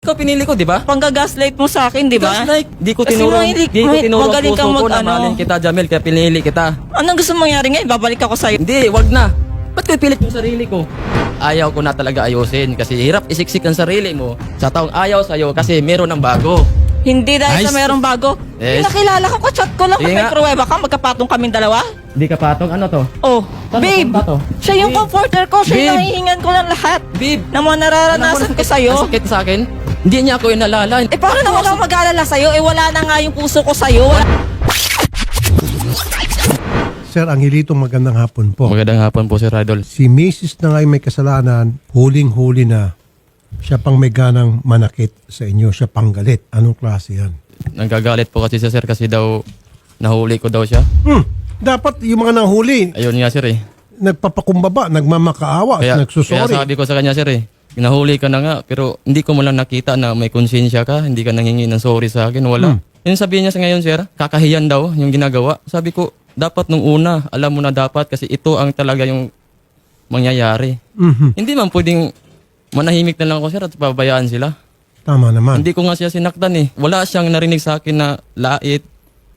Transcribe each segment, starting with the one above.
Ikaw pinili ko, di ba? Panggagaslight mo sa akin, di ba? Just like, di ko Kasi tinuro, mahilig- di ko tinuro ang magaling puso kang ko na mag-ano. mahalin kita, Jamel, kaya pinili kita. Anong gusto mong mangyari ngayon? Babalik ako sa'yo. Hindi, wag na. Ba't ko ipilit yung sarili ko? Ayaw ko na talaga ayusin kasi hirap isiksik ang sarili mo sa taong ayaw sa'yo kasi meron ng bago. Hindi dahil sa merong bago. Yes. Nakilala ko, chat ko lang. Sige May nga. pruweba ka, magkapatong kaming dalawa. Hindi ka patong, ano to? Oh, Saan babe, napunta to? siya yung Babe. comforter ko. Siya yung Babe. nahihingan ko ng lahat. Babe, Na mga nararanasan ko sa'yo. Ang sakit sa akin. Hindi niya ako inalala. Eh, paano naman ako mag-alala sa'yo? Eh, wala na nga yung puso ko sa'yo. Sir Angelito, magandang hapon po. Magandang hapon po, Sir Idol. Si Mrs. na ngayon may kasalanan, huling-huli na. Siya pang may ganang manakit sa inyo. Siya pang galit. Anong klase yan? Nagagalit po kasi siya, Sir, kasi daw nahuli ko daw siya. Dapat yung mga nahuli, Ayun nga, Sir, eh. nagpapakumbaba, nagmamakaawa, Kaya nagsusorry. sabi ko sa kanya, Sir, eh. Nahuli ka na nga, pero hindi ko mo lang nakita na may konsensya ka, hindi ka nangingi ng sorry sa akin, wala. Yung sabihin niya sa ngayon, Sir, kakahiyan daw yung ginagawa. Sabi ko, dapat nung una, alam mo na dapat kasi ito ang talaga yung mangyayari. Mhm. Hindi man pwedeng manahimik na lang ako, Sir, at pabayaan sila. Tama naman. Hindi ko nga siya sinaktan eh. Wala siyang narinig sa akin na lait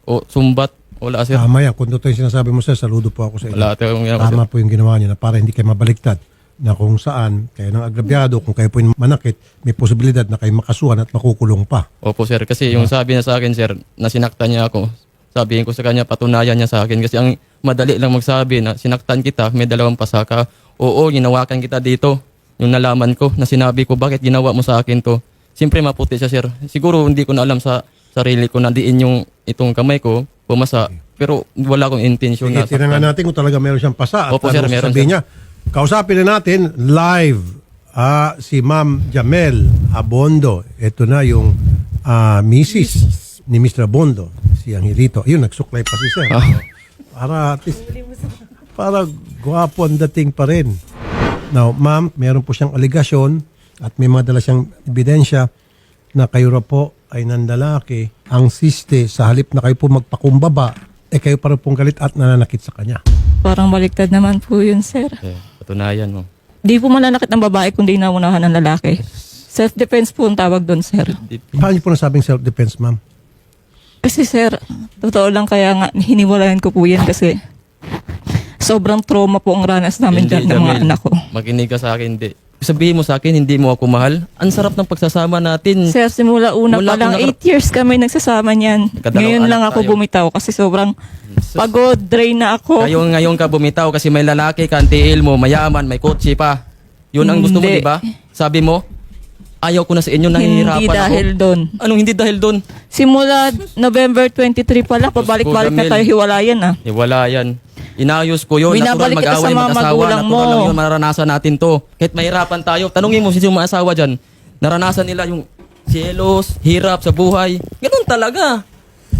o sumbat. Wala, Sir. Tama yan. Kung totoo yung sinasabi mo, sir, saludo po ako sa inyo. Wala tayong ginagawa, Sir. Tama po yung ginawa niyo na para hindi kayo mabaliktad na kung saan kayo nang agrabyado, kung kayo po yung manakit, may posibilidad na kayo makasuhan at makukulong pa. Opo, Sir. Kasi yung sabi niya sa akin, Sir, na sinaktan niya ako. Sabihin ko sa kanya, patunayan niya sa akin. Kasi ang madali lang magsabi na sinaktan kita, may dalawang pasaka. Oo, ginawakan kita dito. Yung nalaman ko, na sinabi ko, bakit ginawa mo sa akin to? Siyempre maputi siya, Sir. Siguro hindi ko na alam sa sarili ko na diin yung itong kamay ko, pumasa. Pero wala akong intensyon na Sige, tinangan natin kung talaga meron siyang pasa. At Opo, sir, ano meron, sabihin sir. niya. Kausapin na natin live si Ma'am Jamel Abondo. Ito na yung Mrs. ni Mr. Abondo, si Angelito. Ayun, nagsuklay pa si Sir. Para at least, para gwapo ang dating pa rin. Now, ma'am, meron po siyang aligasyon at may mga dala siyang ebidensya na kayo ra po ay nandalaki. Ang siste, sa halip na kayo po magpakumbaba, kayo para pong galit at nananakit sa kanya. Parang baliktad naman po yun, sir. Eh, patunayan mo. Di po mananakit ng babae kundi naunahan ng lalaki. Self-defense po ang tawag doon, sir. Paano niyo po nasabing self-defense, ma'am? Kasi, sir, totoo lang kaya nga hiniwalayan ko po yan kasi sobrang trauma po ang ranas namin dyan ng mga Jamel. anak ko. Makinig ka sa akin, hindi. Sabihin mo sa akin, hindi mo ako mahal. Ang sarap ng pagsasama natin. Sir, simula una Wala pa lang, akong 8 years kami nagsasama niyan. Nagkadalawang Ngayon lang anak ako tayo. bumitaw kasi sobrang pagod, drain na ako. Ngayon ka bumitaw kasi may lalaki ka, ang tiil mo, mayaman, may kotse pa. Yun ang gusto mo, Hindi. di ba? Sabi mo, ayaw ko na sa inyo, nahihirapan Hindi dahil ako. doon. Anong hindi dahil doon? Simula November 23 pa lang, pabalik-balik na Jamel. tayo hiwalayan ah. Eh, wala yan. Inayos ko yun. Natural Binabalik kita mag-away, sa mga mag-asawa. magulang Natural mo. lang yun, mararanasan natin to. Kahit mahirapan tayo. Tanungin mo sino yung mga asawa dyan. Naranasan nila yung selos, hirap sa buhay. Ganun talaga.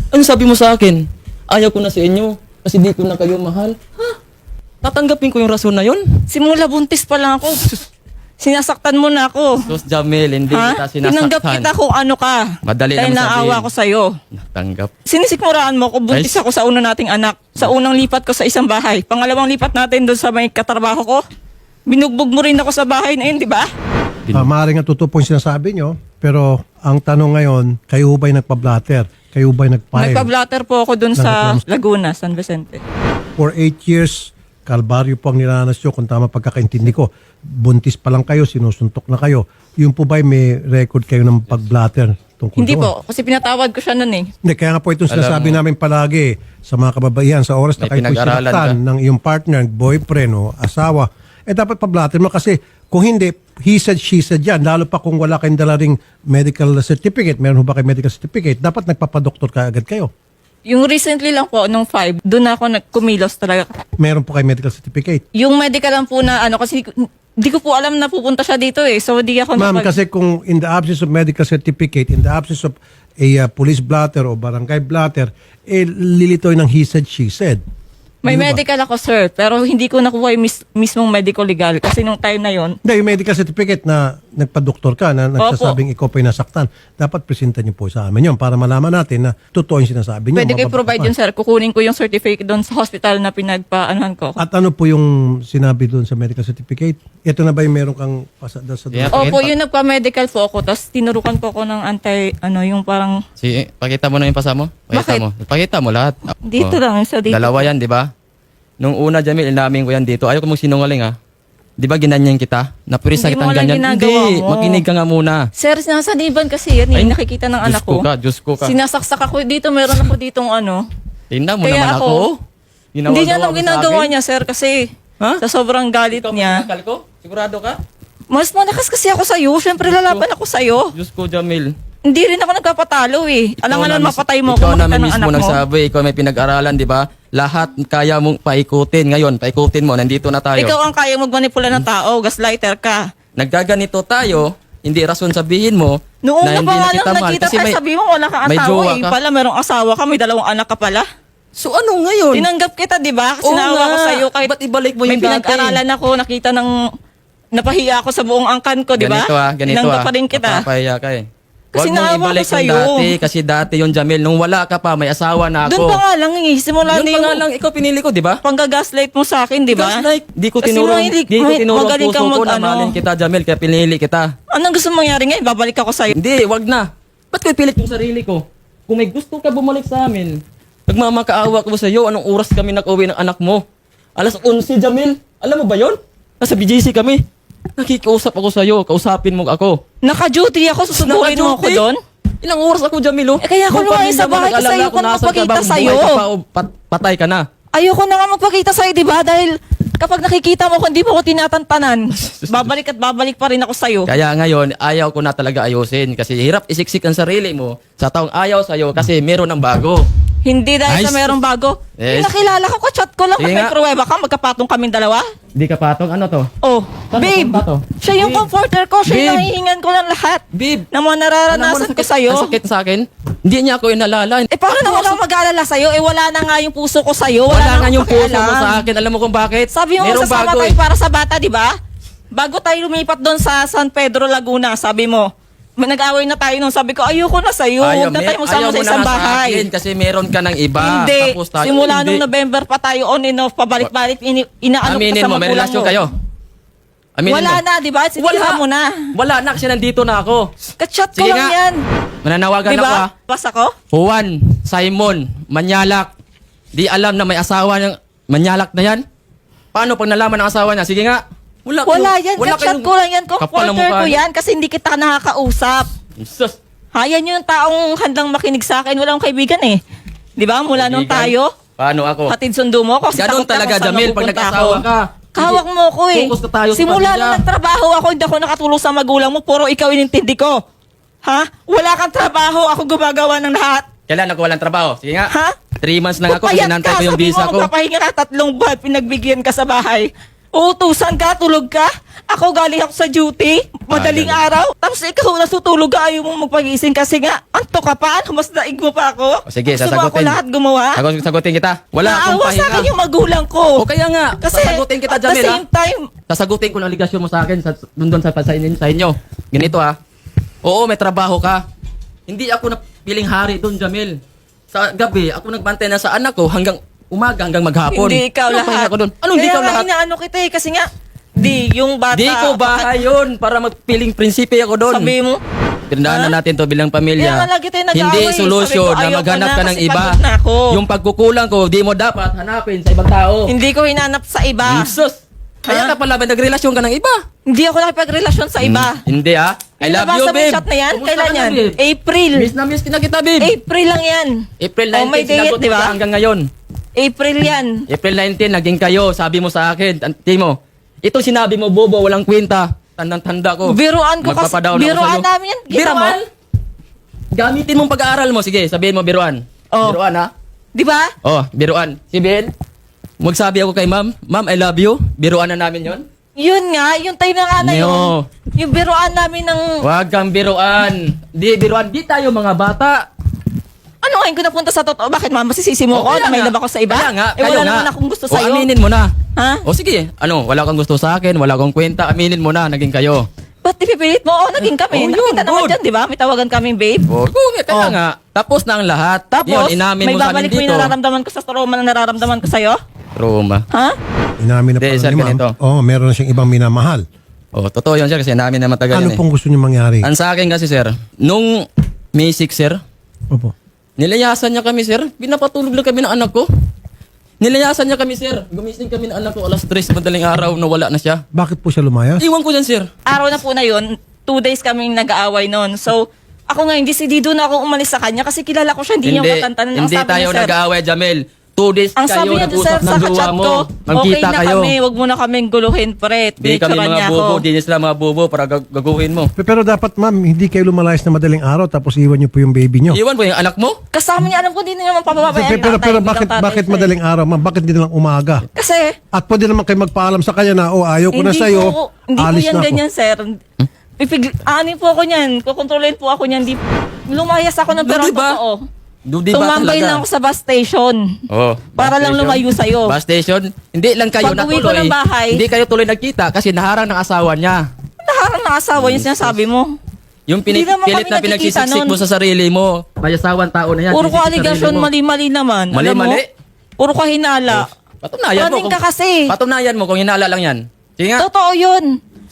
Ano sabi mo sa akin? Ayaw ko na sa inyo kasi di ko na kayo mahal. Ha? Tatanggapin ko yung rason na yun? Simula buntis pa lang ako. Sinasaktan mo na ako. Sos Jamel, hindi kita Ha? sinasaktan. Tinanggap kita kung ano ka. Madali Dahil lang naawa sabihin. ko sa'yo. Tanggap. Sinisikmuraan mo ko, buntis Ay. ako sa una nating anak. Sa unang lipat ko sa isang bahay. Pangalawang lipat natin doon sa may katrabaho ko. Binugbog mo rin ako sa bahay na yun, di ba? Maaaring nga totoo po yung sinasabi nyo, pero ang tanong ngayon, kayo ba'y nagpa-blatter? Kayo ba'y nag-file? Nagpa-blatter po ako doon sa Laguna, San Vicente. For 8 years, kalbaryo po ang nilalanas nyo, kung tama pagkakaintindi ko. Buntis pa lang kayo, sinusuntok na kayo. Yung po ba'y may record kayo ng pag-blatter tungkol Hindi doon? po, kasi pinatawad ko siya nun eh. Hindi, kaya nga po itong sinasabi mo, namin palagi sa mga kababaihan, sa oras na may kayo po pinag-aralan sinaktan ka. ng iyong partner, boyfriend o asawa, dapat pa-blatter mo kasi kung hindi, he said, she said yan. Lalo pa kung wala kayong dala ring medical certificate, meron ho ba kayo medical certificate, dapat nagpapadoktor ka agad kayo. Yung recently lang po, nung 5, doon ako nagkumilos talaga. Meron po kayo medical certificate. Yung medical lang po na kasi di ko po alam na pupunta siya dito eh. So di ako Ma'am, kasi kung in the absence of medical certificate, in the absence of a police blatter o barangay blatter, lilitoy ng he said, she said. may Ano ba? medical ako, sir. Pero hindi ko nakuha yung mismong medical legal. Kasi nung time na yon, Hindi, yung medical certificate na nagpa-doktor ka na nagsasabing ikaw pa yung nasaktan, dapat presenta niyo po sa amin yun para malaman natin na totoo yung sinasabi niyo. Pwede kayo provide yun, sir. Kukunin ko yung certificate doon sa hospital na pinagpa-anuhan ko. At ano po yung sinabi doon sa medical certificate? Ito na ba yung meron kang pasada sa Yeah. Opo, yung nagpa-medical po ako, tapos tinurukan po ako ng yung parang, Pakita mo na yung pasa mo. Pakita Bakit? mo. Pakita mo lahat. dito lang, sa dito. Dalawa yan, di ba? Nung una, Jamil, inamin ko yan dito. Ayaw ko mong sinungaling, ha? Di ba ginanyan kita? Napurisa Hindi mo kitang lang ganyan. ginagawa Hindi, mo. makinig ka nga muna. Sir, sinasaniban kasi yan, Ay, nakikita ng anak ko. Diyos ko ka. Sinasaksak ako dito, meron ako ditong Tingnan mo Kaya naman ako. ako, hindi niya Ginagawa nang mo sa ginagawa akin. niya, sir, kasi Ha? sa sobrang galit Ikaw niya. pinakal ko? Sigurado ka? Mas malakas kasi ako sa'yo. Siyempre, lalaban ako sa'yo. Diyos ko, Jamil. Hindi rin ako nagpapatalo eh. Alangan mapatay mo Ikaw ako, na makita ng mismo anak mo. nagsabi. Ikaw may pinag-aralan, di ba? Lahat kaya mong paikutin. Ngayon, paikutin mo. Nandito na tayo. Ikaw ang kaya magmanipula ng tao. Gaslighter ka. Nagkaganito tayo. Hindi rason sabihin mo Noong na na hindi pa na nga kita lang mahal. nakita Kasi tayo, may, sabi mo wala kang may asawa jowa eh. ka. Pala merong asawa ka, may 2 anak ka pala. So ano ngayon? Tinanggap kita, di ba? Kasi Oo naawa ko nga. sa'yo. Kahit Ba't ibalik mo may yung dati? pinag-aralan ako, nakita ng napahiya ako sa buong angkan ko, di ba? Ganito Tinanggap pa rin kita. Mapapahiya ka eh. Kasi Huwag mong naawa ko ibalik yung sa'yo. dati. Kasi dati yung Jamil. Nung wala ka pa, may asawa na ako. Doon pa nga lang eh. Simula Yun na pa yung nga lang, ikaw pinili ko, di ba? panggagaslight mo sa akin, di ba? Gaslight. Di ko Kasi tinuro mahilig- puso magaling kang ko na mag-ano. mahalin kita, Jamil. Kaya pinili kita. Anong gusto mong mangyari ngayon? Babalik ako sa'yo. Hindi, wag na. Ba't ko ipilit yung sarili ko? Kung may gusto ka bumalik sa amin, nagmamakaawa ko sa iyo, anong oras kami nag-uwi ng anak mo? Alas 11, Jamil. Alam mo ba yon? Nasa BGC kami. Nakikiusap ako sa iyo, kausapin mo ako. Naka-duty ako, susubukin mo ako Naka-duty? doon? Ilang oras ako, Jamil, oh? Eh, kaya ako Buong lumayo sa pamilya mo bahay nag-alala kasi ayoko kung na nasaan ka ba, magpakita kung sa'yo. buhay ka pa o patay ka na. Ayoko na nga magpakita sa'yo, di ba? Dahil kapag nakikita mo ko, hindi mo ko tinatantanan. Babalik at babalik pa rin ako sa'yo. Kaya ngayon, ayaw ko na talaga ayusin kasi hirap isiksik ang sarili mo sa taong ayaw sa'yo kasi meron ng bago. Hindi dahil sa Nice. merong bago. Yes. Nakilala ko, kachat ko lang. Sige May nga. pruweba ka, magkapatong kaming dalawa. Di ka patong, ano to? Oh, Saan babe, napunta to? siya yung Babe. comforter ko. Siya yung Babe. nahihingan ko ng lahat. Babe, Na mga nararanasan ko sa'yo. Ang sakit sa akin. Hindi niya ako inalala. Eh, paano naman ako mag-aalala sa'yo? Eh, wala na nga yung puso ko sa'yo. Wala nga na yung akong puso mo pakialam. sa akin. Alam mo kung bakit? Sabi mo, Merong masasama bago tayo eh. para sa bata, di ba? Bago tayo lumipat doon sa San Pedro, Laguna, sabi mo, nag-away na tayo nung sabi ko, ayoko na sa'yo. Huwag na tayo magsama ayaw sa mo isang na nga sa bahay. akin kasi meron ka ng iba. Hindi. Tapos tayo, Simula hindi. nung November pa tayo on and off, pabalik-balik, inaano ko Aminin sa mo, may magulang relasyon mo. kayo. Aminin Wala mo. na, di ba? Sinihan mo na. Wala na kasi nandito na ako. Kachat ko Sige lang nga. yan. Mananawagan Di ako ba? ah. Pas ako? Juan, Simon, Manyalak. Di alam na may asawa niyang Manyalak na yan? Paano pag nalaman ng asawa niya? Sige nga. Wala yan. wala Kachat kayong- ko lang yan. Kapal ang Comforter mukha ko niyo. yan kasi hindi kita nakakausap. Jesus. Yan yung taong handang makinig sa akin. Wala akong kaibigan eh. Di ba? Mula nung Kaibigan. tayo, Paano ako? hatid sundo mo ako. Kasi Ganun takot ka talaga, kung saan Jamil, pag mapupunta nag-asawa ako. ka. Kawak mo ako eh. Focus na tayo sa Simula pamilya. na nagtrabaho ako, hindi ako nakatulong sa magulang mo. Puro ikaw inintindi ko. Ha? Wala kang trabaho. Ako gumagawa ng lahat. Kailan ako walang trabaho? Sige nga. Ha? 3 months lang ako, Pupayat hinantay ka, ko yung sabi visa mo, ko. magpapahinga ka 3 buwan, pinagbigyan ka sa bahay. Uutusan ka, tulog ka. Ako galing ako sa duty, madaling ganun. araw. Tapos ikaw natutulog ka, ayaw mong magpagising kasi nga, anto ka pa, ano, mas daig mo pa ako. O, sige, Gusto mo ako sasagutin. lahat gumawa. Sagutin kita. Wala akong Naawa sa pahinga. akin yung magulang ko. O kaya nga, sasagutin kita, at the Jamil, same time, Sasagutin ko ng aligasyon mo sa akin doon sa inyo. Ganito ah. Oo, may trabaho ka. Hindi ako napiling hari doon, Jamil. Sa gabi, ako nagbantay na sa anak ko hanggang umaga, hanggang maghapon. hindi ikaw Ano pahinga lahat. ko doon? Anong hindi Kaya ikaw nga lahat? inaano kita eh, kasi nga, yung bata. Di ko bahay yun para magpiling prinsipe ako doon. Sabi mo, Tindahan na natin to bilang Kaya pamilya. nga lagi tayo nag-aaway. Hindi Sabi solusyon ko, na ayoko maghanap na ka ng kasi iba. pagod na ako. Yung pagkukulang ko, di mo dapat hanapin sa ibang tao. hindi ko hinanap sa iba. Jesus! Kaya ka pala ba nagrelasyon ka ng iba? Hindi ako nakipagrelasyon sa iba. Hindi ah. I love you, Nabasa mo babe. yung chat na yan? Kumusta Kailan ka na, yan? babe? April. Miss na miss kita, babe. April lang yan. April 19, Oh, may date, sinagot di mo ba? siya hanggang ngayon. April yan. April 19, naging kayo. Sabi mo sa akin, Timo, ito sinabi mo, bobo, walang kwenta. Tandang-tanda ko. Biruan ko kasi. Magpapadaan ako Biruan sa'yo. namin yan. Kita mo? Biruan? Gamitin mong pag-aaral mo. Sige, sabihin mo, biruan. Oh. Biruan, ha? Di ba? Oh, biruan. Si Ben, magsabi ako kay ma'am, ma'am, I love you. Biruan na namin yon. Yun nga, yung tayo na nga na yun. No. Yung biruan namin ng... Huwag kang biruan. Di, biruan. Di tayo mga bata. Ano ngayon ko napunta sa totoo? Bakit mama, masisisi mo ko? kaya Na may nga. love ako sa iba? Kaya nga, Eh, kayo wala nga. naman akong gusto O, sa'yo. aminin mo na. Ha? O sige, ano, wala kang gusto sa akin, wala kang kwenta, aminin mo na, naging kayo. Ba't ipipilit mo? Oo, naging kami. Oh, yun, Nakita naman good. dyan, di ba? May tawagan kaming babe. Oh, kaya Oh. nga. Tapos na ang lahat. Tapos, Yun, inamin may mo sa amin babalik mo yung dito. nararamdaman ko sa trauma na nararamdaman ko sa'yo? Trauma. Ha? Inamin na Hindi, pala sir, ni ma'am. ganito. Meron na siyang ibang minamahal. Oh, totoo yun, sir, kasi namin na matagal Ano yan eh. pong gusto niyo mangyari? Ang sa akin kasi, sir, nung May 6, sir, Opo. nilayasan niya kami, sir. Pinapatulog lang kami ng anak ko. Nilayasan niya kami, sir. Gumising kami ng anak ko alas 3 madaling araw na wala na siya. Bakit po siya lumayas? Iwan ko yan, sir. Araw na po na yun, 2 days kaming nag-aaway noon. So, ako nga, hindi na ako umalis sa kanya kasi kilala ko siya, hindi niya katantanan. Ang Hindi sabi tayo niya, sir, nag-aaway, Jamel. 2 days ang kayo sabi niya doon, sir, nag-usap sa ng jowa chat mo. ko, okay Magkita na kayo. kami, wag mo na kaming guluhin, pre. Di kami Pinicturean mga niya bobo, ako. di sila mga bobo para gaguhin mo. Pero dapat ma'am, hindi kayo lumalayas na madaling araw tapos iwan niyo po yung baby niyo. Iwan mo yung anak mo? Kasama niya, alam ko, hindi na naman pabababayan. Pero bakit madaling araw ma'am? Bakit hindi na lang umaga? Kasi, At pwede naman kayo magpaalam sa kanya na, ayaw ko na sa'yo, hindi po alis yan na ako. ganyan, sir. Aanin po ako niyan, kukontrolin po ako niyan. Lumayas ako ng pero Diba? totoo. Di ba Tumambay lang ako sa bus station. Oh, Para bus lang station. lumayo sa'yo. Bus station, hindi lang kayo Pag-uwi ko natuloy. ng bahay. Hindi kayo tuloy nagkita kasi naharang ng asawa niya. Naharang na asawa yung sinasabi mo. Yung Hindi naman pilit kami na nagkikita pinagsisiksik mo nun. sa sarili mo. May asawang tao na yan. Puro ko sisik sa sarili aligasyon, mo. mali-mali naman. Alam mo? Mali-mali? Puro ko hinala. Patunayan mo. Running ka kasi. Patunayan mo kung hinala lang yan. Sige nga. Totoo yun.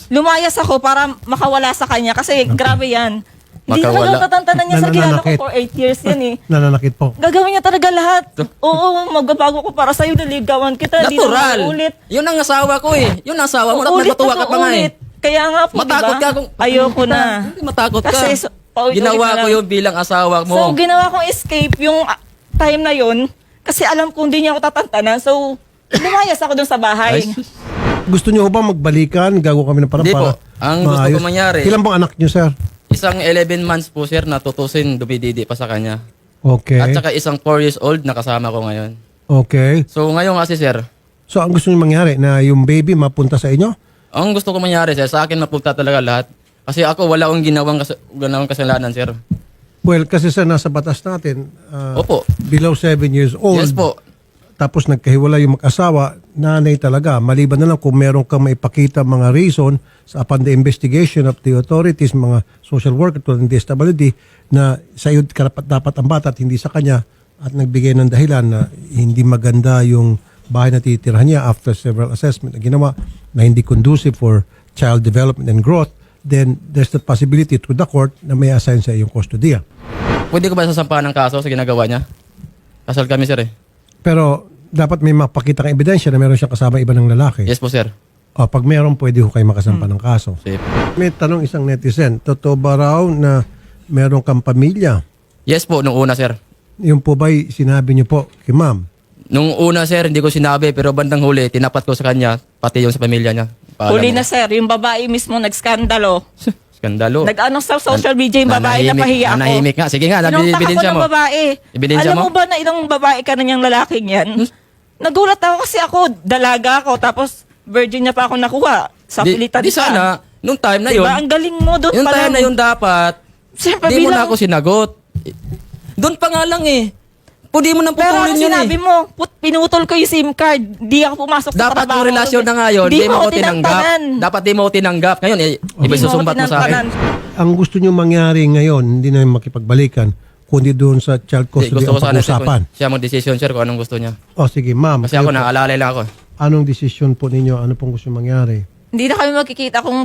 Lumayas ako para makawala sa kanya kasi grabe yan. Hindi Makawala. naman tatantanan niya sa kilala ko Nananakit. for 8 years yan eh. Nananakit po. Gagawin niya talaga lahat. Oo, magbabago ko para sa'yo, naligawan kita. Di Natural. na ulit. Yun ang asawa ko eh. Yun ang asawa mo. Ulit Natuwa na ka pa nga eh. ulit. Kaya nga po, Matakot diba? ka kung... Ayoko na. Hindi matakot ka. Kasi paulit-ulit Ginawa na ko lang. yun bilang asawa mo. So, ginawa kong escape yung time na yun kasi alam kong hindi niya ako tatantanan. So, lumayas ako dun sa bahay. Ay, Gusto niyo ba magbalikan? Gago kami ng parang Hindi para po. Ang gusto ko mangyari- Ilan pong anak niyo, sir? Isang 11 months po sir na tutusin dumididi pa sa kanya. Okay. At saka isang 4 years old na kasama ko ngayon. Okay. So ngayon kasi sir, So, ang gusto niyo mangyari na yung baby mapunta sa inyo? ang gusto ko mangyari sir, sa akin mapunta talaga lahat. Kasi ako wala akong ginawang kasalanan sir. Well, kasi sa nasa batas natin, Opo. below 7 years old, Yes po. tapos nagkahiwalay yung mag-asawa, nanay talaga. Maliban na lang kung meron kang maipakita mga reason sa upon the investigation of the authorities, mga social worker tulad ng DSWD, na sa iyo karapat dapat ang bata at hindi sa kanya, at nagbigay ng dahilan na hindi maganda yung bahay na titirahan niya after several assessment na ginawa na hindi conducive for child development and growth, then there's the possibility to the court na may assign sa iyong kustodiya. Pwede ko ba sasampahan ng kaso sa ginagawa niya? Kasal kami sir eh. Pero dapat may mapakita kang ebidensya na meron siyang kasama iba ng lalaki. Yes po sir. O, pag meron, pwede ho kayo makasampa ng kaso. Safe. May tanong isang netizen, totoo ba raw na meron kang pamilya? Yes po, nung una sir. Yung po ba'y sinabi niyo po kay ma'am? Nung una sir, hindi ko sinabi pero bandang huli, tinapat ko sa kanya, pati yung sa pamilya niya. Paalam Huli mo. na sir, yung babae mismo nagskandalo. Skandalo. Nag-ano sa social media yung babae na Nanahimik- pahiya ako. nanahimik nga. Sige nga, Pinuntahan ko ebidensya ng mo. babae. Ebidensya Alam mo mo? ba na ilang babae ka na niyang lalaking yan? Nagulat ako kasi ako, dalaga ako, tapos virgin niya pa ako nakuha. Sa pilitan di ka. sana, nung time na yun, Diba? Ang galing mo doon yung pa time lang. na yun dapat, Siyempre, di mo na bilang- ako sinagot. Doon pa nga lang eh. Pwede mo nang Pero ano putulin yun sinabi eh. mo? Pinutol ko yung SIM card. Di ako pumasok sa Dapat trabaho. yung relasyon na ngayon, Di di mo ko tinanggap. tinangtanan. Dapat di mo ko tinanggap. Ngayon, Di mo ibasusumbat mo sa tinangtanan. akin. Ang gusto niyo mangyari ngayon, hindi na makipagbalikan, kundi doon sa child Hindi, custody gusto ko ang sana sir, pag-usapan. kung siya mag-decision sir kung anong gusto niya. O sige, ma'am. Kasi ako kayo po, naalala lang ako. anong desisyon po ninyo? Ano pong gusto mangyari? Hindi na kami magkikita kung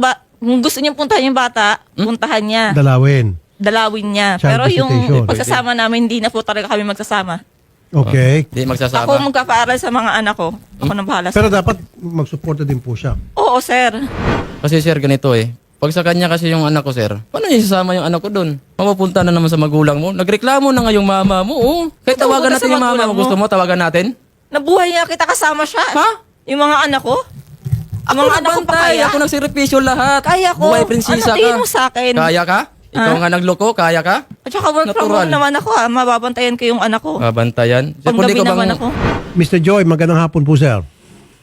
gusto niya puntahan yung bata, puntahan niya. Dalawin. Dalawin niya. Child Pero yung visitation. pagsasama namin, hindi na po talaga kami magsasama. Okay. Hindi magsasama. Ako magpapaaral sa mga anak ko. Ako nang bahala. Pero dapat magsuporta din po siya. Oo, sir. Kasi sir, ganito eh. Pag sa kanya kasi yung anak ko, sir, paano niya isasama yung anak ko doon? Mapupunta na naman sa magulang mo. Nagreklamo na nga yung mama mo. Oh. Kahit Ano, tawagan punta natin sa yung mama magulang mo. mo? Gusto mo, tawagan natin? Nabuhay niya kita kasama siya. Ha? Yung mga anak ko. Ang Ako mga anak ko pa nagbantay. kaya. Ako nagsirepisyo lahat. Kaya ko. Buhay prinsesa Ano tingin ka. mo sa akin? Kaya ka? Ikaw Ha? nga nagloko, kaya ka? At saka work from Natural. home naman ako ha. Mababantayan ko yung anak ko. Mabantayan. Sir, Panggabi pwede ko naman bang- ako. Mr. Joy, magandang hapon po, sir.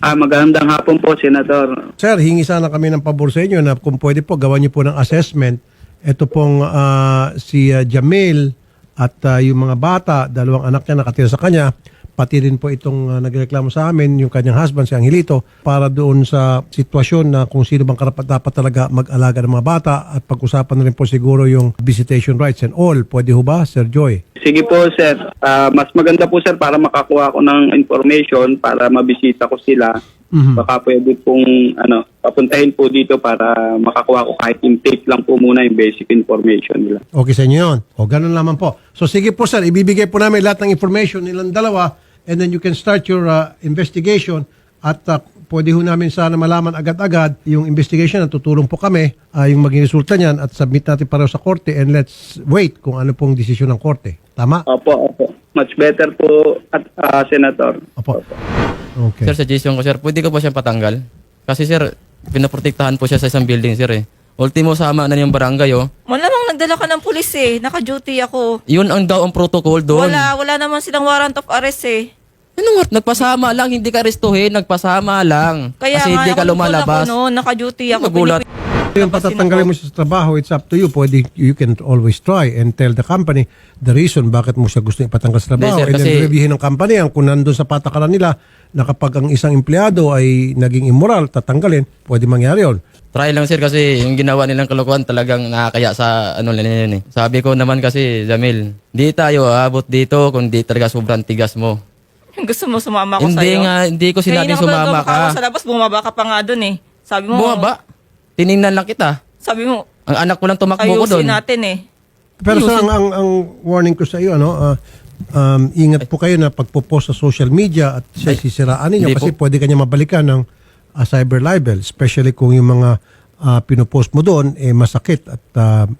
Magandang hapon po, Senator. Sir, hingi sana kami ng pabor sa inyo na kung pwede po, gawan niyo po ng assessment. Ito pong si Jamil at yung mga bata, dalawang anak niya nakatira sa kanya, pati rin po itong nagreklamo sa amin, yung kanyang husband, si Angelito, para doon sa sitwasyon na kung sino bang dapat talaga mag-alaga ng mga bata at pag-usapan na rin po siguro yung visitation rights and all. Pwede ho ba, Sir Joy? Sige po, sir. Mas maganda po, sir, para makakuha ko ng information, para mabisita ko sila. Baka pwede pong papuntahin po dito para makakuha ko kahit intake lang po muna yung basic information nila. Okay sa inyo yun. O ganun naman po. So sige po sir, ibibigay po namin lahat ng information nilang dalawa and then you can start your investigation at pwede ho namin sana malaman agad-agad yung investigation at tutulong po kami yung maging resulta niyan at submit natin pareho sa korte and let's wait kung ano pong desisyon ng korte. Tama? Opo. Much better po, at Senator. Opo. Okay. Sir, suggestion ko, sir, pwede ko ba siyang patanggal? Kasi, sir, pinaprotektahan po siya sa isang building, sir, eh. Ultimo, sama na yung barangay, oh. Malamang nagdala ka ng pulis eh. Naka-duty ako. Yun ang daw ang protocol doon. Wala naman silang warrant of arrest eh. Ano nga? Nagpasama lang, hindi ka arestuhin. Nagpasama lang. Kaya Kasi nga, hindi ka ako lumalabas. noon, naka-duty ako. Magulat. Yung patatanggalin mo siya sa trabaho, it's up to you. Pwede, you can always try and tell the company the reason bakit mo siya gusto ipatanggal sa trabaho. Hindi, sir, and then kasi- reviewin ng company ang kung nandun sa patakaran nila na kapag ang isang empleyado ay naging immoral, tatanggalin, pwede mangyari yun. Try lang, sir, kasi yung ginawa nilang kalokohan talagang nakakaya sa nila yun, eh. Sabi ko naman kasi, Jamil, di tayo aabot dito kung di talaga sobrang tigas mo. Gusto mo sumama ko Hindi sa'yo? nga, hindi ko sinabing sumama ka. Sa labas, bumaba ka pa nga dun eh. Sabi mo, Bumaba. Tiningnan lang kita. sabi mo, Ang anak ko lang tumakbo ko doon. ayusin natin eh. Pero sir, ang warning ko sa iyo, ingat po kayo na pagpo-post sa social media at sisiraan ninyo Hindi kasi pwede kanya mabalikan ng cyber libel, especially kung yung mga pinopost mo doon masakit at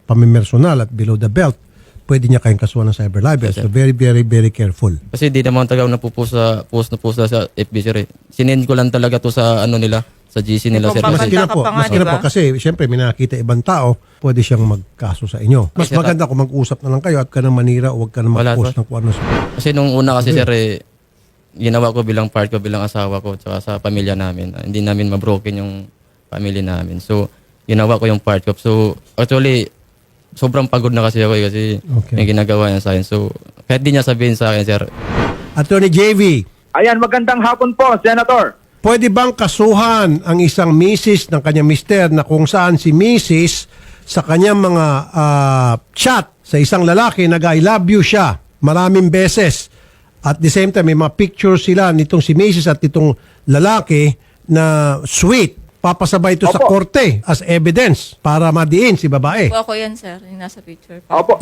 pamimersonal at below the belt, pwede niya kayong kasuhan ng cyber libel. Yes, So sir. very, very, very careful. Kasi di naman talaga napupost sa FB, sir, eh. Sinend ko lang talaga to sa nila, sa GC nila, sir. Ikaw Kasi, Maski na ka po, pa nga, maski na diba? po kasi siyempre may nakita ibang tao, pwede siyang magkaso sa inyo. Mas Yes, sir. maganda kung mag-usap na lang kayo at ka nang manira o huwag ka nang Wala, mag-post sir. ng kung ano. kasi nung una kasi, sir, ginawa ko bilang part ko, bilang asawa ko, tsaka sa pamilya namin. Hindi namin mabroken yung pamilya namin. So, ginawa ko yung part ko. So, actually, sobrang pagod na kasi ako kasi Okay. may ginagawa niya sa akin. So, kahit di niya sabihin sa akin, sir, Attorney JV, Ayan, magandang hapon po, Senator. pwede bang kasuhan ang isang misis ng kanyang mister na kung saan si misis sa kanyang mga chat sa isang lalaki nag-I love you siya maraming beses at the same time may mga pictures sila nitong si misis at itong lalaki na sweet, papasabay ito sa Opo. korte as evidence para madiin si babae. Ako yan sir, yung nasa picture pa. Opo,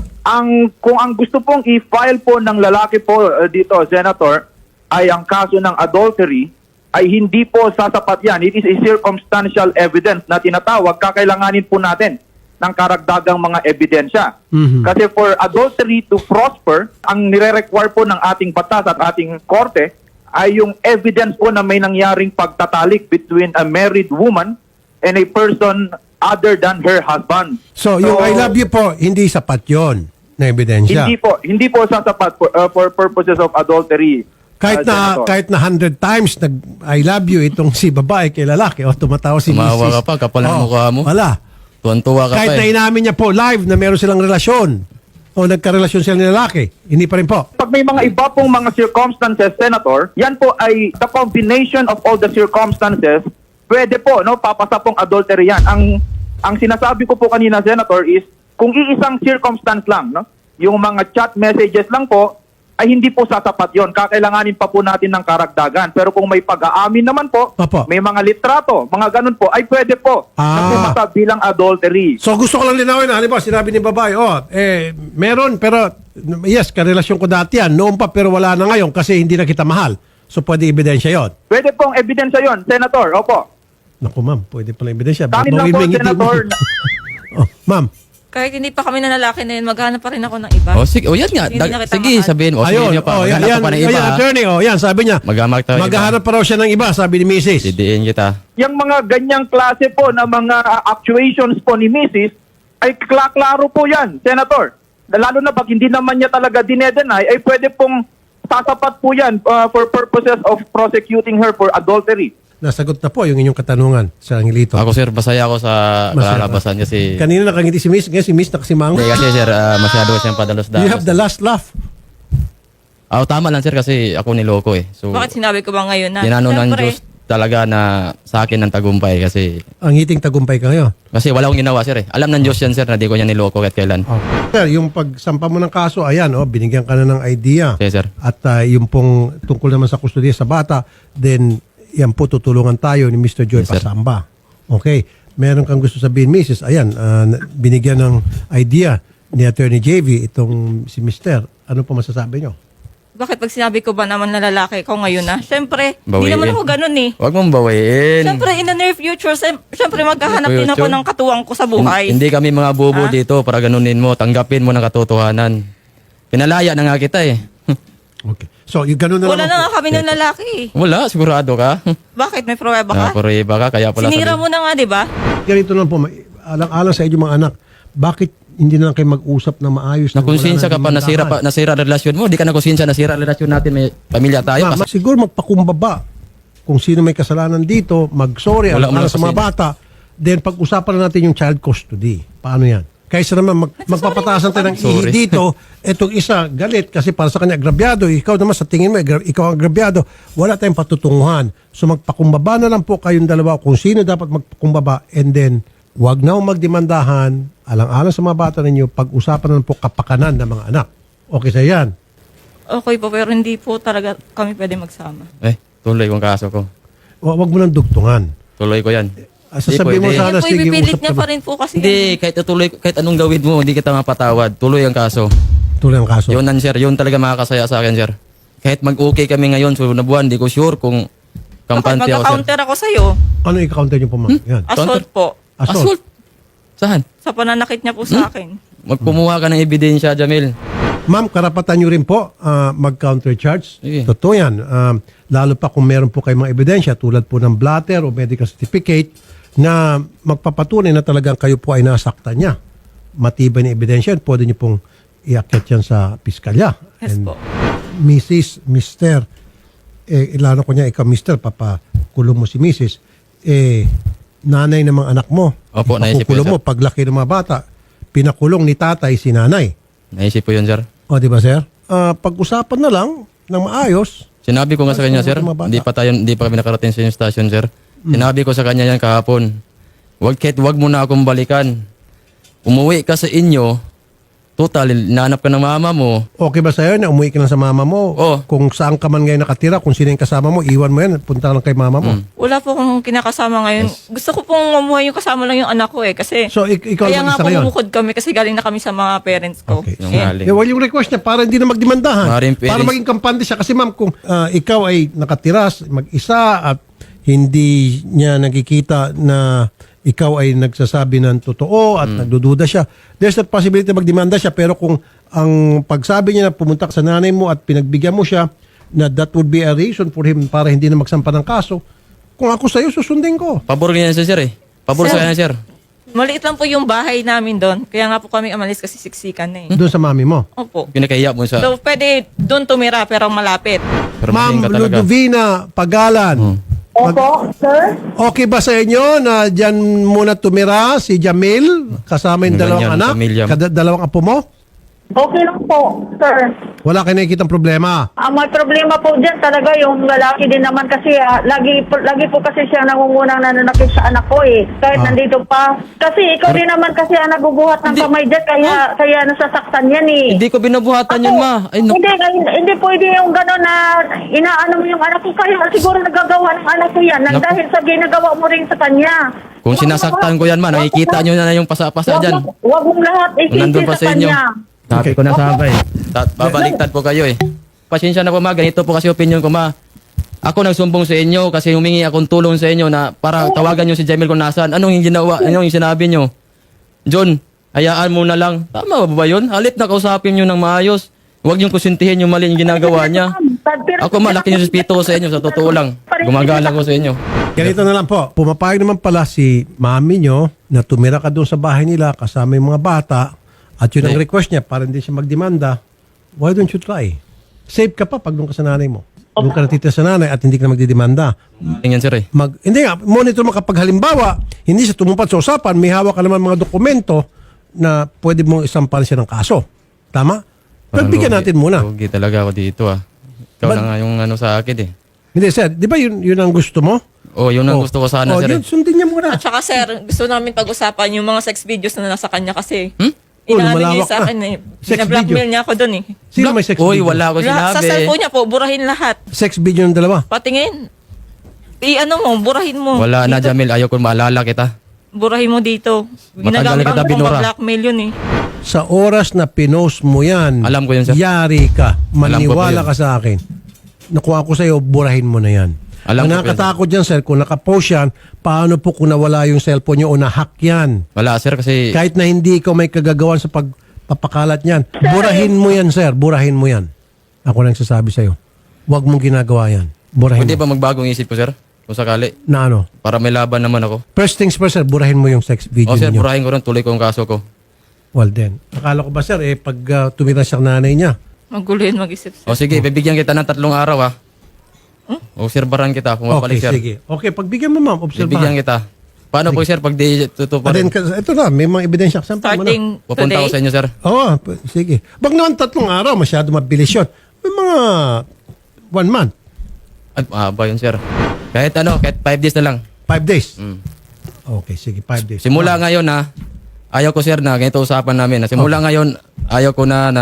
kung ang gusto pong i-file po ng lalaki po dito, Senator, ay ang kaso ng adultery, ay hindi po sasapat yan. It is a circumstantial evidence na tinatawag, kakailanganin po natin ng karagdagang mga ebidensya. Kasi for adultery to prosper, ang nire-require po ng ating batas at ating korte ay yung evidence po na may nangyaring pagtatalik between a married woman and a person other than her husband. So, yung I love you po, hindi sapat yon na ebidensya. Hindi po sasapat for purposes of adultery. Senator. Kahit na 100 times nag I love you itong si babae kay lalaki o tumatawa si Tumawa misis. ka pa, kapal ng Oo, mukha mo. Wala. tuwan-tuwa ka Kahit pa, na inamin niya po live na meron silang relasyon o nagkarelasyon sila ng lalaki, hindi pa rin po. Pag may mga iba pong mga circumstances, Senator, yan po ay the combination of all the circumstances, pwede po, no, papasa pong adultery yan. Ang sinasabi ko po kanina, Senator, is kung iisang circumstance lang, no, yung mga chat messages lang po, ay hindi po sasapat yon. Kakailanganin pa po natin ng karagdagan. Pero kung may pag-aamin naman po, Opo. may mga litrato, mga ganun po, ay pwede po na pumasa bilang adultery. So gusto ko lang linawin, halimbawa sinabi ni babae, meron pero yes, karelasyon ko dati yan, noon pa pero wala na ngayon kasi hindi na kita mahal. So pwede ebidensya yon. Pwede pong ebidensya yon, Senator. Opo. Naku ma'am, pwede pala ebidensya. Kanin lang po, Senator. Ma'am, Kahit hindi pa kami nanlalaki na yun, maghanap pa rin ako ng iba. Oh, sige, yan nga. Hindi na kita Sige, mahal. sabihin mo. ayun, Sabihin niyo pa. yan, Maghanap ka pa ng iba. ayan, attorney, yan, sabi niya, maghahanap pa raw siya ng iba, sabi ni Mrs. Didiin kita. Yung mga ganyang klase po na mga actuations po ni Mrs. ay klaro po yan, Senator. Lalo na pag hindi naman niya talaga dinedenay, ay pwede pong sasapat po yan for purposes of prosecuting her for adultery. Nasagot na po yung inyong katanungan sa Angelito. Ako, sir, basaya ako sa Masaya. kalalabasan kasi... Kanina nakangiti si Miss, ngayon si Miss nakasimango. Hindi, kasi, sir, masyado siyang padalos-dalos. You have the last laugh. Tama lang sir kasi ako niloko eh. So, Bakit sinabi ko ba ngayon na? ginano ng Siyempre, Diyos talaga na sa akin ng tagumpay kasi Ang hiting tagumpay ka ngayon. wala akong ginawa sir eh. Alam ng Diyos yan sir na di ko niya niloko kahit kailan. Sir, yung pagsampa mo ng kaso, ayan, binigyan ka na ng idea. Okay sir. At yung pong tungkol naman sa kustodiya sa bata, then yan po tutulungan tayo ni Mr. Joy Yes, sir. Pasamba. Okay. Meron kang gusto sabihin, Mrs. Ayan, binigyan ng idea ni Attorney JV itong si Mr. Ano po masasabi nyo? bakit pag sinabi ko ba naman na lalaki ko ngayon na? Siyempre, hindi Bawiin. naman ako ganun eh. Huwag mong bawiin. Siyempre, in the near future, siyempre maghahanap din ako Future? ng katuwang ko sa buhay. Hindi kami mga bobo dito para ganunin mo. Tanggapin mo ng katotohanan. Pinalaya na nga kita eh. Okay. So, yung ganun na Wala naman na po. nga kami ng lalaki eh. Wala, sigurado ka. Bakit? May pruweba ka? Puriba ka, kaya pala Sinira mo na nga, di ba? Ganito lang po, alang-alang sa inyo mga anak, bakit hindi na lang kayo mag-usap na maayos? Nakonsensya ka pa, nasira relasyon mo. Di ka nakonsensya, nasira relasyon natin, may pamilya tayo. Siguro magpakumbaba. Kung sino may kasalanan dito, mag-sorry Wala mo alang na sa mga kasi. bata. Then pag-usapan na natin yung child custody. Paano yan? Kaysa naman magpapatasan tayo ng ihi Sorry. dito, etong isa galit kasi para sa kanya agrabyado, ikaw naman sa tingin mo, ikaw ang agrabyado, wala tayong patutunguhan. So magpakumbaba na lang po kayong dalawa kung sino dapat magpakumbaba and then wag na magdemandahan, alang-alang sa mga bata ninyo, pag-usapan na lang po kapakanan ng mga anak. Okay sa yan. Okay po, pero hindi po talaga kami pwede magsama. Tuloy kong kaso ko. Wag mo nang dugtungan. Tuloy ko yan. Sasabihin mo pwede. sana, Yan po, sige, ipipilit usap niya ka pa rin po kasi. Hindi, kahit tuloy, kahit anong gawin mo, hindi kita mapatawad. Tuloy ang kaso. tuloy ang kaso. Yun nan sir, yun talaga makakasaya sa akin sir. Kahit mag-okay kami ngayon, so na buwan, di ko sure kung kampante ako sir. Mag-counter ako sa'yo. Ano i-counter niyo po, ma'am? Yan. Assault po. Assault. Saan? Sa pananakit niya po sa akin. Magpumuha ka ng ebidensya, Jamil. Ma'am, karapatan nyo rin po mag-counter charge. Sige. Totoo yan. Lalo pa kung meron po kayong mga ebidensya tulad po ng blatter o medical certificate na magpapatunay na talagang kayo po ay nasaktan niya. Matibay na ebidensya, pwede nyo pong iakyat yan sa piskalya. Yes And po. Mrs., Mr., ilano ko niya, ikaw Mr., papakulong mo si Mrs., nanay ng mga anak mo. Opo, naisip ko Ipakukulong yun, mo paglaki ng mga bata. Pinakulong ni tatay si nanay. Naisip ko yun sir. O, di ba, sir? Pag-usapan na lang ng maayos. Sinabi ko nga sa kanya sir, Mga bata. hindi pa kami nakarating sa yung station sir. Sinabi ko sa kanya yan kahapon. Wag mo na akong balikan. Umuwi ka sa inyo, total, nanap ka ng mama mo. Okay ba sa'yo na umuwi ka lang sa mama mo? Oo. Kung saan ka man ngayon nakatira, kung sino yung kasama mo, iwan mo yan, punta lang kay mama mo. Wala po akong kinakasama ngayon. Gusto ko pong mamuhay yung kasama lang yung anak ko eh. Kasi So, ikaw kaya lang nga isa po ngayon? bumukod kami kasi galing na kami sa mga parents ko. Okay. Yung Eh, haling. Well, yung request niya para hindi na magdemandahan. Maring Para parents- maging kampante siya. Kasi ma'am, kung ikaw ay nakatiras, mag-isa at hindi niya nakikita na ikaw ay nagsasabi ng totoo at nagdududa siya, there's a possibility na magdemanda siya. Pero kung ang pagsabi niya na pumunta ka sa nanay mo at pinagbigyan mo siya, na that would be a reason for him para hindi na magsampa ng kaso, kung ako sa'yo, susundin ko. Pabor niya sir eh. Pabor Sir. sa kanya sir. Maliit lang po yung bahay namin doon. Kaya nga po kami amalis kasi siksikan na eh. Doon sa mami mo. Opo. Pinakahiya mo sa... So, pwede doon tumira pero malapit. Pero Ma'am magaling ka talaga. Ludovina Pagalan. Opo, sir. Okay ba sa inyo na dyan muna tumira si Jamil kasama yung Ganyan, dalawang anak? pamilya mo. Dalawang apo mo? Okay lang po, sir. Wala kayo nakikitang problema. Ang may problema po dyan talaga yung lalaki din naman kasi lagi po kasi siya nangungunang nananakit sa anak ko eh. Kahit nandito pa. Kasi ikaw din naman kasi ang nagubuhat ng kamay dyan kaya nasasaktan yan eh. Hindi ko binabuhatan yun ma. Ay, no. Hindi pwede yung gano'n na inaano mo yung anak ko. Kaya siguro nagagawa ng anak ko yan Naku. dahil sa ginagawa mo rin sa kanya. Kung sinasaktan ko yan ma, nakikita nyo na yung pasa-pasa dyan. Huwag mong lahat Kung nandun isisi pa sa sa inyo. kanya. Sabi ko na sabay. Babaliktad po kayo eh. Pasensya na po ma, ganito po kasi opinion ko ma. Ako nagsumbong sa inyo kasi humingi akong tulong sa inyo na para tawagan nyo si Jamil kung nasaan. Anong yung ginawa, anong yung sinabi nyo? John, hayaan mo na lang. Tama ba yun? Halip na kausapin nyo ng maayos. Huwag nyo kusintihin yung mali yung ginagawa niya. Ako malaki yung respeto ko sa inyo, sa totoo lang. Gumagala ko sa inyo. Ganito na lang po. Pumapayag naman pala si mami nyo na tumira ka doon sa bahay nila kasama yung mga bata at yun ang request niya para hindi siya magdemanda. Why don't you try? Save ka pa pag doon ka sa nanay mo. Doon ka natitira sa nanay at hindi ka na magdidemanda. Tingnan sir eh. Hindi nga, monitor mo kapag halimbawa, hindi siya tumupad sa usapan, may hawak ka naman mga dokumento na pwede mong isampahan siya ng kaso. Tama? Pagbigyan natin muna. Lugi talaga ako dito Ikaw na nga yung ano sa akin eh. Hindi, sir. Di ba yun ang gusto mo? Yun ang gusto ko sana, sir. Yun, sundin niya muna. At saka sir, gusto namin pag-usapan yung mga sex videos na nasa kanya kasi. Oh, Inaano malawak niya sa na. akin Sex blackmail niya ako doon eh. Sino may sex Uy, video? wala ako Sa sinabi. cellphone niya po, burahin lahat. Sex video ng dalawa. Patingin. I-ano mo, burahin mo. Wala na, Dito. Jamil. Ayaw ko maalala kita. Burahin mo dito. Matagal kita Ginagamit ko binura. blackmail yun eh. Sa oras na pinost mo yan, Alam ko yun, sir. yari ka. Alam ko po Maniwala yun. ka sa akin. Nakuha ko sa'yo, burahin mo na yan. Alam Ang ko po nakakatakot dyan, sir, kung nakapost yan, paano po kung nawala yung cellphone nyo o nahack yan? Wala, sir, kasi... Kahit na hindi ikaw may kagagawan sa pagpapakalat niyan, burahin mo yan, sir. Burahin mo yan. Ako nang sasabi sa'yo. Huwag mong ginagawa yan. Burahin Pwede mo. ba magbagong isip ko, sir? Kung sakali. Na ano? Para may laban naman ako. First things first, sir, burahin mo yung sex video Sir, niyo. burahin ko rin. Tuloy ko ang kaso ko. Well then. Akala ko ba, sir, pag tumira siya ng nanay niya, Magulo yun mag-isip. Sige, bibigyan kita ng 3 araw, Obserbaran kita kung mapalik, sir. sige. Okay, pagbigyan mo, ma'am, Bibigyan obserbahan. kita. Paano po, sir, pag di tutuparin? Ito na, may mga ebidensya. Sample mo na. Starting Pupunta ako sa today. inyo, sir. Oo, sige. Wag naman 3 araw, masyado mabilis yun. May mga 1 month, Ay, mahaba yun, sir. Kahit 5 days na lang. 5 days. Mm. Okay, sige, 5 days. Simula ngayon, ayaw ko, sir, na ganito usapan namin. Simula ngayon, ayaw ko na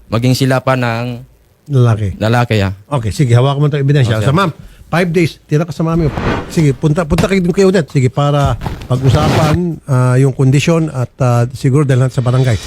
maging sila pa ng Lalaki. lalaki, Okay, sige, hawakan mo itong ebidensya. Okay. So, ma'am, 5 days, tira ka sa mami. Sige, punta kayo dun kay Odette. Sige, para pag-usapan yung kondisyon at siguro dalhan sa barangay.